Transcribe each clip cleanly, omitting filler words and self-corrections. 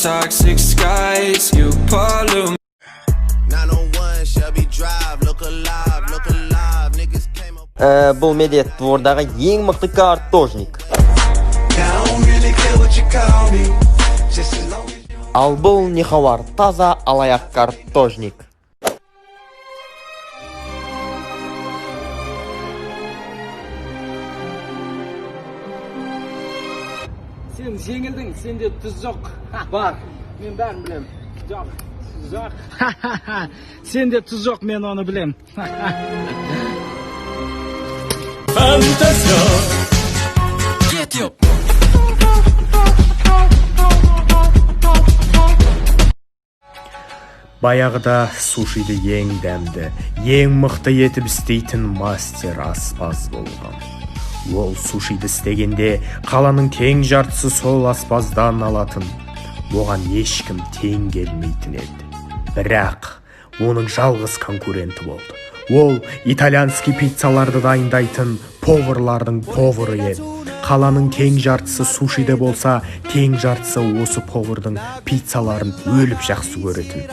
toxic skies, you pollute. 901 Shelby Drive, look alive, niggas came up. Бұл медет двордағы ең мықты картожник. Ал бұл нехавар таза алаяқ картожник. Сен жеңілдің, сенде тұз жоқ. Бар, мен бәрін білем. Жоқ, жоқ. Сенде тұз жоқ, мен оны білем. Фантазия. Баяғыда сушиді ең дәмді, ең мықты етіп істейтін мастер аспаз болған. Ол сушиді істегенде қаланың тең жартысы сол аспаздан алатын. Оған ешкім тең келмейтін еді. Бірақ оның жалғыз конкуренті болды. Ол итальянский пиццаларды дайындайтын поварлардың повары еді. Қаланың тең жартысы сушиде болса, тең жартысы осы повардың пиццаларын өліп жақсы көретін.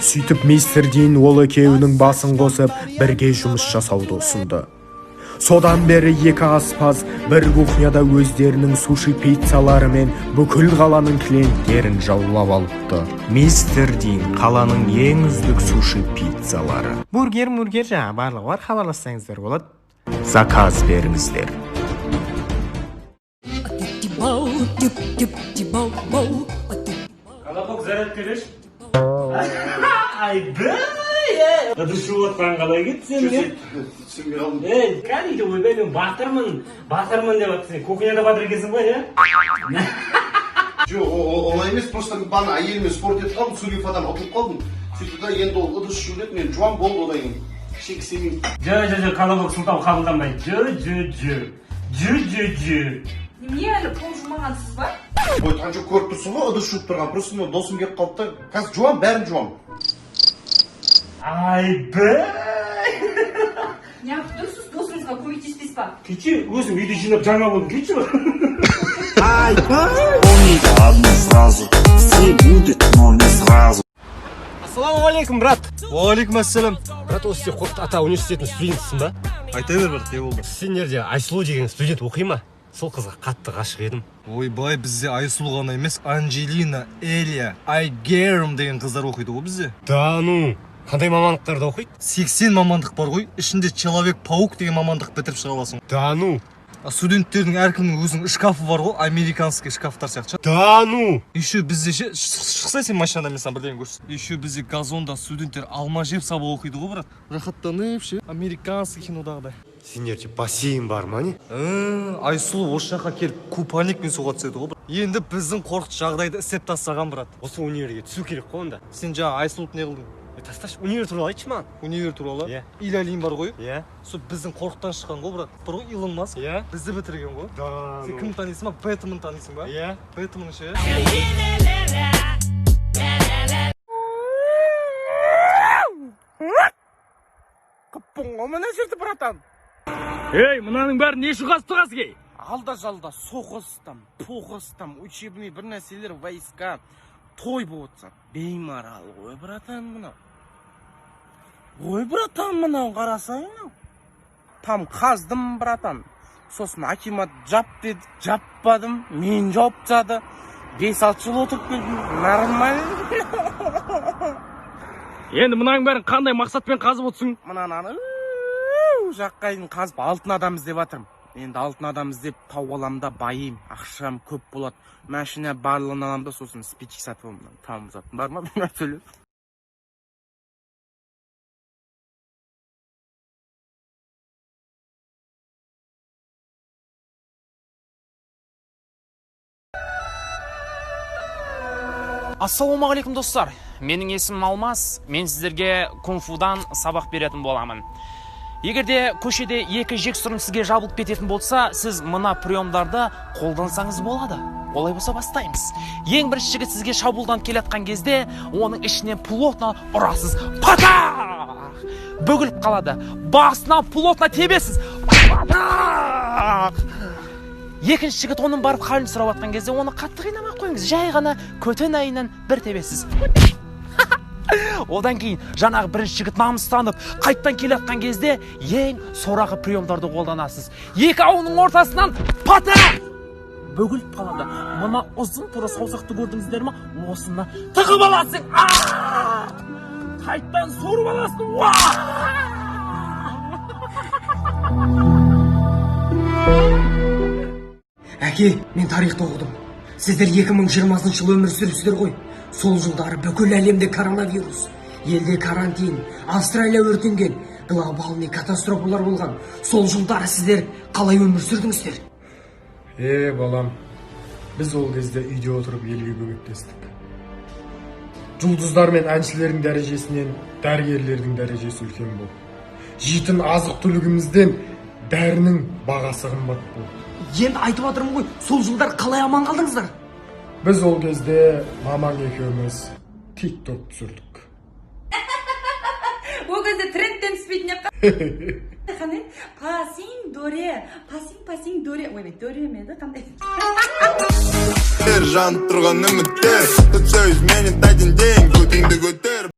Сөйтіп мистер Дин ол екеуінің басын қосып бірге жұмыс жасауды ұсынды. Содан бері екі аспаз бір кухняда өздерінің суши пиццалары мен бүкіл қаланың клиенттерін жаулап алыпты. Мистер Дин қаланың ең үздік суши пиццалары. Бургер жаңа барлығы бар, хабарлассаңыздар болады. Заказ беріңіздер. Колобок зарядка берші. Айда! Ыдышы отқан қалай кетсен мен? Түсінбей қалдым. Кәдімгі ойбай мен батырмын деп атсың. Кухняда батыр екенсің ғой, Жоқ, олай емес, просто бана әйеліме спорт етіп қалдым, сулифадан ұтылып қалдым. сөйтті да енді ол ыдыс жулет, мен жуан болды одан кейін. Шек семейді. Жо, колобок сылтау қабылданбайды. Немене әлі пол жумағансыз ба? Ой, танчо көріп тұрсың ғой, ыдыс жуып тұрған. Просто мен досым келіп қалды да, қазір жуам, бәрін жуам. Айбай! Неғып дұрсыз досыңызға көмектеспес па? Кетші, өзің үйді жинап жаңа болдың, кетші ба? Айбай! Помните одну фразу, все будет, но не сразу. Ассалаумағалейкум, брат. Уағалейкум ассалам. Брат, осы сен Қорқыт ата университетінің студентісің ба? Айта бер, брат, не болды? Сендерде Айсұлу деген студент оқи ма? Сол қызға қатты ғашық едім. Ойбай, бізде Айсұлу ғана емес, Анджелина, Элия, Айгерім деген қыздар оқиды ғой бізде. Да ну, қандай мамандықтарда оқиды? 80 мамандық бар ғой, ішінде Человек-паук деген мамандық бітіріп шыға аласың. Да ну. Студенттердің әркімнің өзінің шкафы бар ғой, американский шкафтар сияқты. Да ну. Еще бізде шықса сен машинада мен саған бірдеңе көрсетейін. Еще бізде газонда студенттер алма жеп сабақ оқиды ғой, брат. Рахаттанып ше, американский кинодағыдай. Сендерде бассейн бар ма не? Айсұлу осы жаққа келіп купальникпен суға түседі ғой, брат. Енді біздің Қорқыт жағдайды істеп тастаған, брат. Осы универге түсу керек қой онда. Сен жаңа Айсұлуды не қылдың? Тасташы, универ туралы айтшы маған. Универ туралы? Иә. Илалин бар ғой? Иә. Сол біздің Қорқыттан шыққан ғой, брат. Бар ғой Илон Маск? Иә. Бізді бітірген ғой? Да. Сен кім танисың ба? Бэтмен танисың ба? Иә. Бэтмен ше? Қыппыңға мына жерді, братан. Ей, мынаның бәрі не шуғасы тұғасы кей? Алда-жалда соғыстам, поғыстам, учебный бір нәрселер войска, той болса, беймарал. Ой, братан, мынау. Ой, братан, мынау қарасаң. Там қаздым, братан. Сосын акимат жап деді, жаппадым, мен жауып жады. 5-6 жыл отырып келдім, нормально. Енді мынаның бәрін қандай мақсатпен қазып отырсың? Мынаны жаққайын қазып алтын адам іздеп жатырмын. Енді алтын адам іздеп тау аламда байым, ақшам көп болады. Машина барлығын аламда, сосын спичек сатып аламын. Тамыз атын бар ма? Мен сөйлеп. Ассалаумағалейкум достар, менің есімім Алмас, мен сіздерге кунг-фудан сабақ беретін боламын. Егерде көшеде екі жексұрын сізге жабылып кететін болса, сіз мына приемдарды қолдансаңыз болады. Олай болса бастаймыз. Ең бірінші жігіт сізге шабуылдан келетқан кезде, оның ішінен плотно ұрасыз. Патах! Бөгіліп қалады. Басына плотно тебесіз. Патах! екінші жігіт оның барып халін сұрап жатқан кезде оны қатты қинамай қойыңыз, жай ғана көтен айынан бір тебесіз. Одан кейін жаңағы бірінші жігіт намыстанып қайттан келе жатқан кезде ең сорақы приемдарды қолданасыз. Екі ауының ортасынан пата бөгіліп қалады. Мына ұзын тура саусақты көрдіңіздер ме? Осыны тығып аласың. Қайттан сорып аласың. Әке, мен тарихты оқыдым. Сіздер 2020 жыл өмір сүріпсіздер ғой. Сол жылдары бүкіл әлемде коронавирус, елде карантин, Австралия өртенген, глобалный катастрофалар болған. Сол жылдары сіздер қалай өмір сүрдіңіздер? Балам, біз ол кезде үйде отырып елге көмектестік. Жұлдыздар мен әншілердің дәрежесінен дәрігерлердің дәрежесі үлкен болды. Жейтін азық түлігімізден дәрінің бағасы қымбат болды. Енді айтып жатырмын ғой, сол жылдар қалай аман қалдыңыздар? Біз ол кезде мамаң екеуміз TikTok түсірдік. Ол кезде трендтен түспейтін ек. Қане? Пасин доре. Пасин доре. Ой, доре ме еді қандай? Жанып тұрған үміттер, сөз менен тайдың ден, көтіңді көтер.